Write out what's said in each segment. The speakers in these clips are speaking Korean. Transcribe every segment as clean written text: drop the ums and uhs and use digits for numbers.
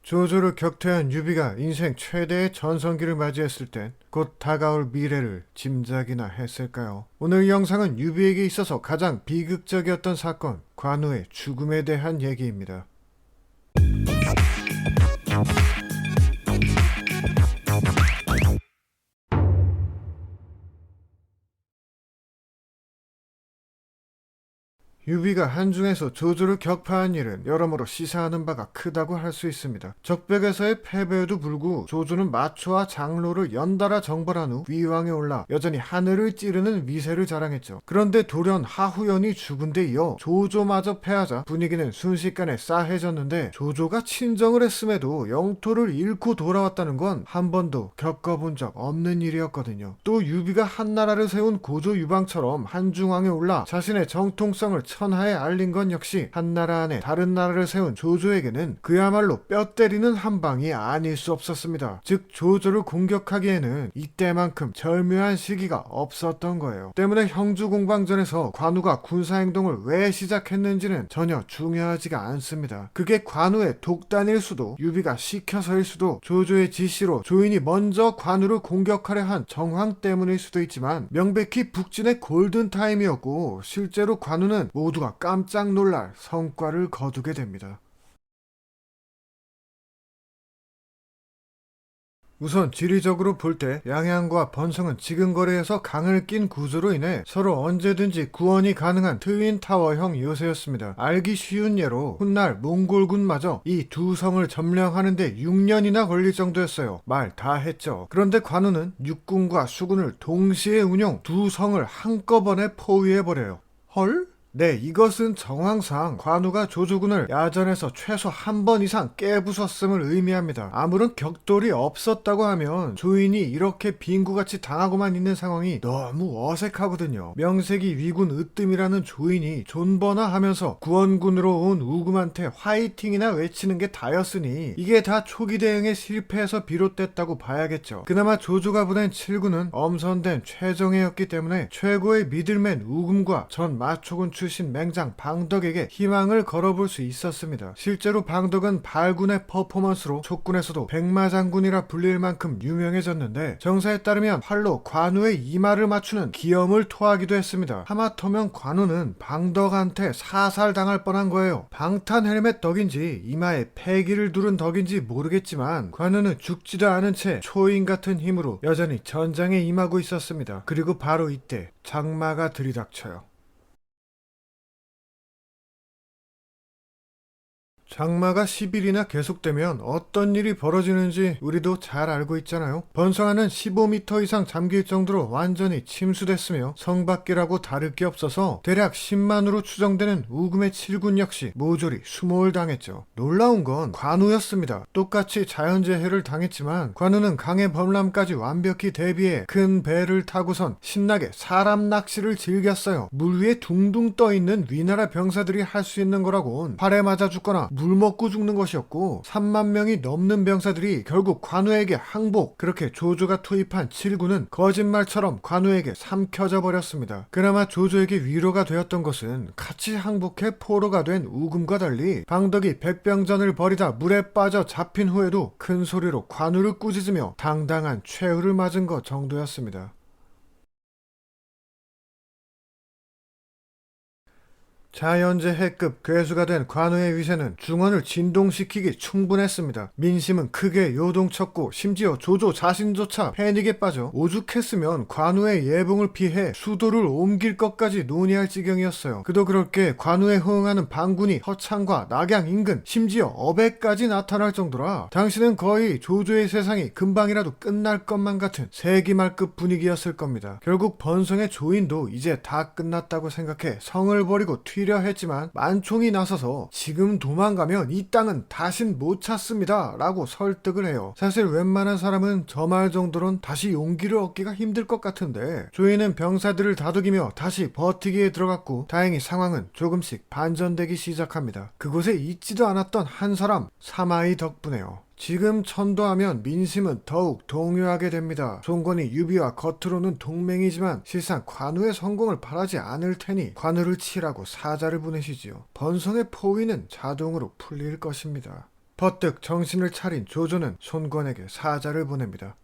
조조를 격퇴한 유비가 인생 최대의 전성기를 맞이했을 땐 곧 다가올 미래를 짐작이나 했을까요? 오늘 영상은 유비에게 있어서 가장 비극적이었던 사건, 관우의 죽음에 대한 얘기입니다. 유비가 한중에서 조조를 격파한 일은 여러모로 시사하는 바가 크다고 할 수 있습니다. 적벽에서의 패배에도 불구 조조는 마초와 장로를 연달아 정벌한 후 위왕에 올라 여전히 하늘을 찌르는 위세를 자랑했죠. 그런데 돌연 하후연이 죽은 데 이어 조조마저 패하자 분위기는 순식간에 싸해졌는데, 조조가 친정을 했음에도 영토를 잃고 돌아왔다는 건 한 번도 겪어본 적 없는 일이었거든요. 또 유비가 한나라를 세운 고조 유방처럼 한중왕에 올라 자신의 정통성을 천하에 알린 건 역시 한나라 안에 다른 나라를 세운 조조에게는 그야말로 뼈 때리는 한 방이 아닐 수 없었습니다. 즉 조조를 공격하기에는 이때만큼 절묘한 시기가 없었던 거예요. 때문에 형주공방전에서 관우가 군사행동을 왜 시작했는지는 전혀 중요하지가 않습니다. 그게 관우의 독단일 수도, 유비가 시켜서일 수도, 조조의 지시로 조인이 먼저 관우를 공격하려 한 정황 때문일 수도 있지만, 명백히 북진의 골든타임이었고 실제로 관우는 모두가 깜짝 놀랄 성과를 거두게 됩니다. 우선 지리적으로 볼 때 양양과 번성은 지근거리에서 강을 낀 구조로 인해 서로 언제든지 구원이 가능한 트윈타워형 요새였습니다. 알기 쉬운 예로 훗날 몽골군마저 이 두 성을 점령하는데 6년이나 걸릴 정도였어요. 말 다 했죠. 그런데 관우는 육군과 수군을 동시에 운용, 두 성을 한꺼번에 포위해버려요. 헐? 네, 이것은 정황상 관우가 조조군을 야전에서 최소 한 번 이상 깨부쉈음을 의미합니다. 아무런 격돌이 없었다고 하면 조인이 이렇게 빈구같이 당하고만 있는 상황이 너무 어색하거든요. 명색이 위군 으뜸이라는 조인이 존버나 하면서 구원군으로 온 우금한테 화이팅이나 외치는 게 다였으니 이게 다 초기 대응의 실패에서 비롯됐다고 봐야겠죠. 그나마 조조가 보낸 7군은 엄선된 최정예였기 때문에 최고의 미들맨 우금과 전 마초군 출신 맹장 방덕에게 희망을 걸어볼 수 있었습니다. 실제로 방덕은 발군의 퍼포먼스로 촉군에서도 백마장군이라 불릴 만큼 유명해졌는데, 정사에 따르면 활로 관우의 이마를 맞추는 기염을 토하기도 했습니다. 하마터면 관우는 방덕한테 사살당할 뻔한 거예요. 방탄 헬멧 덕인지 이마에 패기를 두른 덕인지 모르겠지만 관우는 죽지도 않은 채 초인 같은 힘으로 여전히 전장에 임하고 있었습니다. 그리고 바로 이때 장마가 들이닥쳐요. 장마가 10일이나 계속되면 어떤 일이 벌어지는지 우리도 잘 알고 있잖아요. 번성하는 15m 이상 잠길 정도로 완전히 침수됐으며 성밖이라고 다를 게 없어서 대략 10만으로 추정되는 우금의 7군 역시 모조리 수몰당했죠. 놀라운 건 관우였습니다. 똑같이 자연재해를 당했지만 관우는 강의 범람까지 완벽히 대비해 큰 배를 타고선 신나게 사람 낚시를 즐겼어요. 물 위에 둥둥 떠있는 위나라 병사들이 할 수 있는 거라곤 팔에 맞아 죽거나 물 먹고 죽는 것이었고, 3만 명이 넘는 병사들이 결국 관우에게 항복. 그렇게 조조가 투입한 7군은 거짓말처럼 관우에게 삼켜져 버렸습니다. 그나마 조조에게 위로가 되었던 것은 같이 항복해 포로가 된 우금과 달리 방덕이 백병전을 벌이다 물에 빠져 잡힌 후에도 큰 소리로 관우를 꾸짖으며 당당한 최후를 맞은 것 정도였습니다. 자연재해급 괴수가 된 관우의 위세는 중원을 진동시키기 충분했습니다. 민심은 크게 요동쳤고 심지어 조조 자신조차 패닉에 빠져 오죽했으면 관우의 예봉을 피해 수도를 옮길 것까지 논의할 지경이었어요. 그도 그럴 게 관우에 호응하는 반군이 허창과 낙양 인근, 심지어 어배까지 나타날 정도라 당시는 거의 조조의 세상이 금방이라도 끝날 것만 같은 세기말급 분위기였을 겁니다. 결국 번성의 조인도 이제 다 끝났다고 생각해 성을 버리고 튀려 했지만 만총이 나서서 지금 도망가면 이 땅은 다신 못 찾습니다 라고 설득을 해요. 사실 웬만한 사람은 저 말 정도론 다시 용기를 얻기가 힘들 것 같은데, 조인은 병사들을 다독이며 다시 버티기에 들어갔고 다행히 상황은 조금씩 반전되기 시작합니다. 그곳에 있지도 않았던 한 사람, 사마이 덕분에요. 지금 천도하면 민심은 더욱 동요하게 됩니다. 송건이 유비와 겉으로는 동맹이지만 실상 관우의 성공을 바라지 않을 테니 관우를 치라고 사자를 보내시지요. 번성의 포위는 자동으로 풀릴 것입니다. 버뜩 정신을 차린 조조는 손권에게 사자를 보냅니다.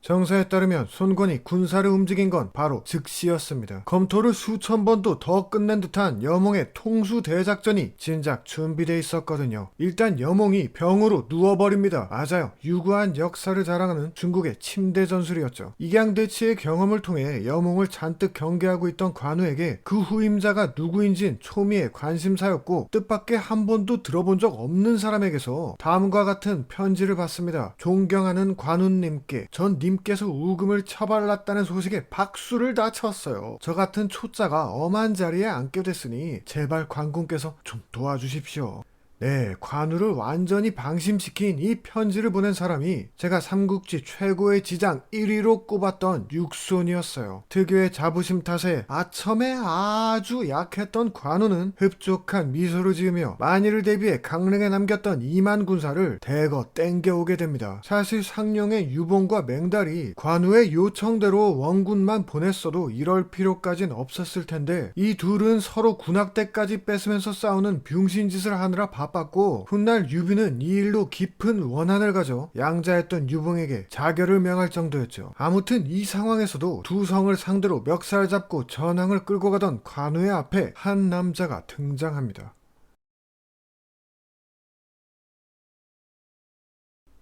정사에 따르면 손권이 군사를 움직인 건 바로 즉시였습니다. 검토를 수천 번도 더 끝낸 듯한 여몽의 통수 대작전이 진작 준비돼 있었거든요. 일단 여몽이 병으로 누워버립니다. 맞아요. 유구한 역사를 자랑하는 중국의 침대 전술이었죠. 익양대치의 경험을 통해 여몽을 잔뜩 경계하고 있던 관우에게 그 후임자가 누구인진 초미의 관심사였고 뜻밖의 한 번도 들어본 적 없는 사람에게서 다음과 같은 편지를 받습니다. 존경하는 관우님께 전 님께서 우금을 처발랐다는 소식에 박수를 다 쳤어요. 저 같은 초짜가 엄한 자리에 앉게 됐으니 제발 관공께서 좀 도와주십시오. 네, 관우를 완전히 방심시킨 이 편지를 보낸 사람이 제가 삼국지 최고의 지장 1위로 꼽았던 육손이었어요. 특유의 자부심 탓에 아첨에 아주 약했던 관우는 흡족한 미소를 지으며 만일을 대비해 강릉에 남겼던 2만 군사를 대거 땡겨오게 됩니다. 사실 상령의 유봉과 맹달이 관우의 요청대로 원군만 보냈어도 이럴 필요까진 없었을 텐데 이 둘은 서로 군악대까지 뺏으면서 싸우는 병신짓을 하느라 바빴고 훗날 유비는 이 일로 깊은 원한을 가져 양자했던 유봉에게 자결을 명할 정도였죠. 아무튼 이 상황에서도 두 성을 상대로 멱살 잡고 전황을 끌고 가던 관우의 앞에 한 남자가 등장합니다.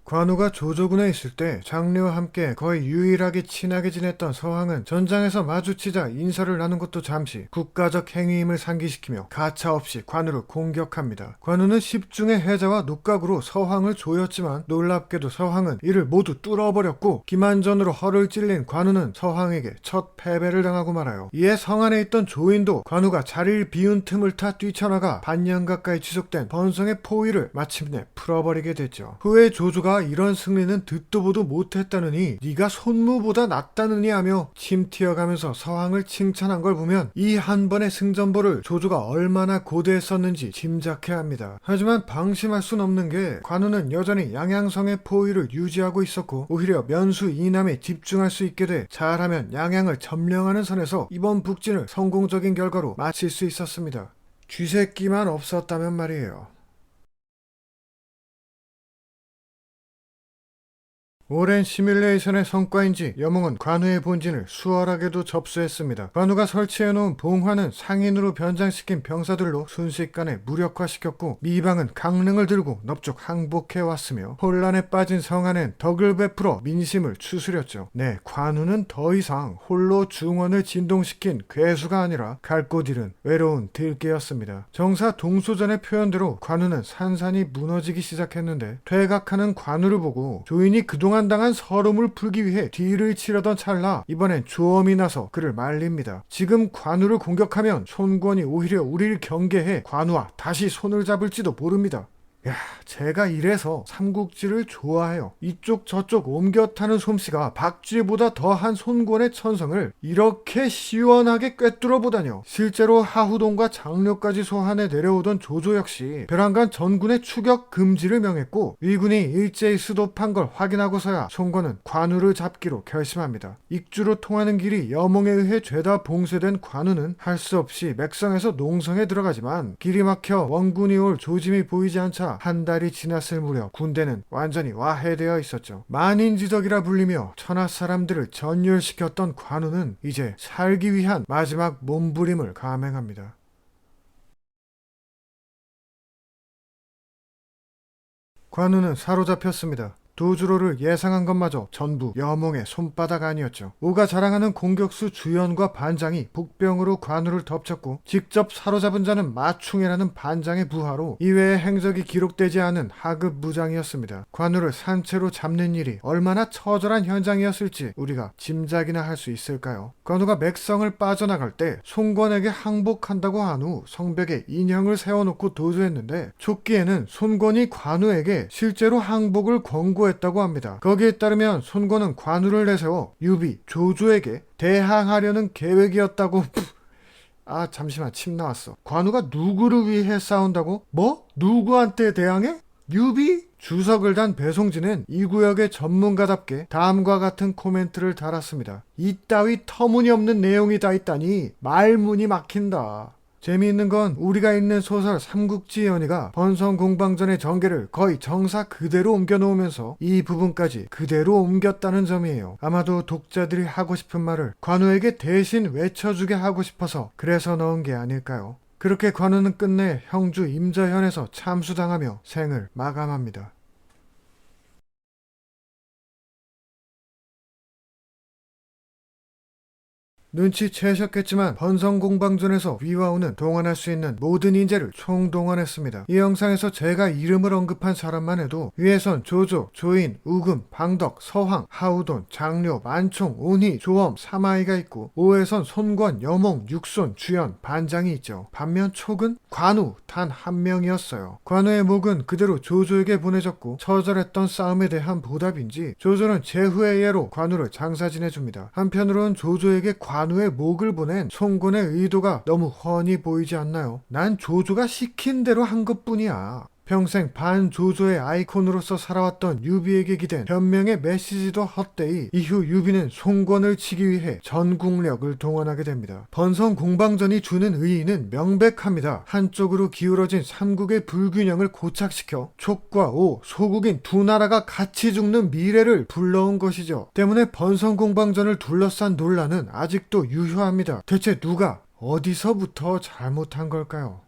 관우가 조조군에 있을 때 장류와 함께 거의 유일하게 친하게 지냈던 서황은 전장에서 마주치자 인사를 나눈 것도 잠시 국가적 행위임을 상기시키며 가차없이 관우를 공격합니다. 관우는 십중의 해자와 녹각으로 서황을 조였지만 놀랍게도 서황은 이를 모두 뚫어버렸고 기만전으로 허를 찔린 관우는 서황에게 첫 패배를 당하고 말아요. 이에 성 안에 있던 조인도 관우가 자리를 비운 틈을 타 뛰쳐나가 반년 가까이 지속된 번성의 포위를 마침내 풀어버리게 됐죠. 후에 조조가 이런 승리는 듣도 보도 못했다느니 네가 손무보다 낫다느니 하며 침 튀어가면서 서황을 칭찬한 걸 보면 이 한 번의 승전보를 조조가 얼마나 고대했었는지 짐작해야 합니다. 하지만 방심할 순 없는 게 관우는 여전히 양양성의 포위를 유지하고 있었고 오히려 면수 이남에 집중할 수 있게 돼 잘하면 양양을 점령하는 선에서 이번 북진을 성공적인 결과로 마칠 수 있었습니다. 쥐새끼만 없었다면 말이에요. 오랜 시뮬레이션의 성과인지 여몽은 관우의 본진을 수월하게도 접수했습니다. 관우가 설치해놓은 봉화는 상인으로 변장시킨 병사들로 순식간에 무력화시켰고 미방은 강릉을 들고 넙죽 항복해왔으며 혼란에 빠진 성안은 덕을 베풀어 민심을 추스렸죠. 네, 관우는 더 이상 홀로 중원을 진동시킨 괴수가 아니라 갈 곳 잃은 외로운 들개였습니다. 정사 동소전의 표현대로 관우는 산산이 무너지기 시작했는데 퇴각하는 관우를 보고 조인이 그동안 당한 서름을 풀기 위해 뒤를 치려던 찰나 이번엔 조엄이 나서 그를 말립니다. 지금 관우를 공격하면 손권이 오히려 우리를 경계해 관우와 다시 손을 잡을지도 모릅니다. 야, 제가 이래서 삼국지를 좋아해요. 이쪽 저쪽 옮겨 타는 솜씨가 박쥐보다 더한 손권의 천성을 이렇게 시원하게 꿰뚫어 보다뇨. 실제로 하후동과 장료까지 소환해 내려오던 조조 역시 벼랑간 전군의 추격 금지를 명했고 위군이 일제히 수도판 걸 확인하고서야 손권은 관우를 잡기로 결심합니다. 익주로 통하는 길이 여몽에 의해 죄다 봉쇄된 관우는 할 수 없이 맥성에서 농성에 들어가지만 길이 막혀 원군이 올 조짐이 보이지 않자 한 달이 지났을 무렵 군대는 완전히 와해되어 있었죠. 만인지덕이라 불리며 천하 사람들을 전율시켰던 관우는 이제 살기 위한 마지막 몸부림을 감행합니다. 관우는 사로잡혔습니다. 도주로를 예상한 것마저 전부 여몽의 손바닥 아니었죠. 오가 자랑하는 공격수 주연과 반장이 복병으로 관우를 덮쳤고 직접 사로잡은 자는 마충이라는 반장의 부하로 이외의 행적이 기록되지 않은 하급 무장이었습니다. 관우를 산채로 잡는 일이 얼마나 처절한 현장이었을지 우리가 짐작이나 할 수 있을까요? 관우가 맥성을 빠져나갈 때 손권에게 항복한다고 한 후 성벽에 인형을 세워놓고 도주했는데 촉기에는 손권이 관우에게 실제로 항복을 권고했다고 합니다. 거기에 따르면 손권은 관우를 내세워 유비, 조조에게 대항하려는 계획이었다고. 잠시만, 침 나왔어. 관우가 누구를 위해 싸운다고? 뭐? 누구한테 대항해? 유비? 주석을 단 배송진은 이 구역의 전문가답게 다음과 같은 코멘트를 달았습니다. 이따위 터무니없는 내용이 다 있다니 말문이 막힌다. 재미있는 건 우리가 읽는 소설 삼국지 연의가 번성공방전의 전개를 거의 정사 그대로 옮겨놓으면서 이 부분까지 그대로 옮겼다는 점이에요. 아마도 독자들이 하고 싶은 말을 관우에게 대신 외쳐주게 하고 싶어서 그래서 넣은 게 아닐까요? 그렇게 관우는 끝내 형주 임자현에서 참수당하며 생을 마감합니다. 눈치채셨겠지만 번성공방전에서 위와우는 동원할 수 있는 모든 인재를 총동원했습니다. 이 영상에서 제가 이름을 언급한 사람만 해도 위에선 조조, 조인, 우금, 방덕, 서황, 하우돈, 장료, 만총, 온희, 조엄, 사마이가 있고 5에선 손권, 여몽, 육손, 주연, 반장이 있죠. 반면 촉은 관우 단 한 명이었어요. 관우의 목은 그대로 조조에게 보내졌고 처절했던 싸움에 대한 보답인지 조조는 제후의 예로 관우를 장사지내줍니다. 한편으론 조조에게 관우의 목을 보낸 송곤의 의도가 너무 훤히 보이지 않나요? 난 조조가 시킨 대로 한 것뿐이야. 평생 반조조의 아이콘으로서 살아왔던 유비에게 기댄 변명의 메시지도 헛되이 이후 유비는 송권을 치기 위해 전국력을 동원하게 됩니다. 번성공방전이 주는 의의는 명백합니다. 한쪽으로 기울어진 삼국의 불균형을 고착시켜 촉과 오, 소국인 두 나라가 같이 죽는 미래를 불러온 것이죠. 때문에 번성공방전을 둘러싼 논란은 아직도 유효합니다. 대체 누가 어디서부터 잘못한 걸까요?